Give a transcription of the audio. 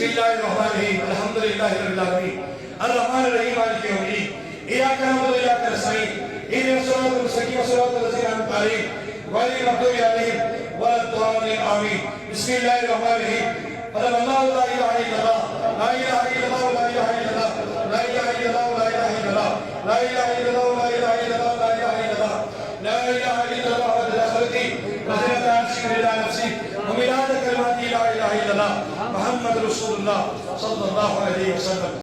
बिस्मिल्लाहिर्रहमानिर्रहीम अल्हम्दुलिल्लाहि रब्बिल आलमीन अर्रहमानिर रहीम मालिकि यौमिद्दीन इय्याका नअबुदु व इय्याका नस्तईन इहदिनस सिरातल मुस्तकीम सिरातल लज़ीना अनअमता अलैहिम गैरिल मग़दूबि अलैहिम वलद्दाल्लीन आमीन। बिस्मिल्लाहिर्रहमानिर्रहीम अल्लाहु ला इलाहा इल्लल्लाह ला इलाहा इल्लल्लाह ला इलाहा इल्लल्लाह ला इलाहा इल्लल्लाह ला इलाहा इल्लल्लाह ला इलाहा इल्लल्लाह ला इलाहा इल्लल्लाह ला इलाहा इल्लल्लाह ला इलाहा इल्लल्लाह अदद खल्क़ी व ज़िनत अर्शी व रिदा नफ्सी व मिदाद कलिमाति ला इलाहा इल्लल्लाह मुहम्मद रसूलुल्लाह सल्लल्लाहु अलैहि वसल्लम।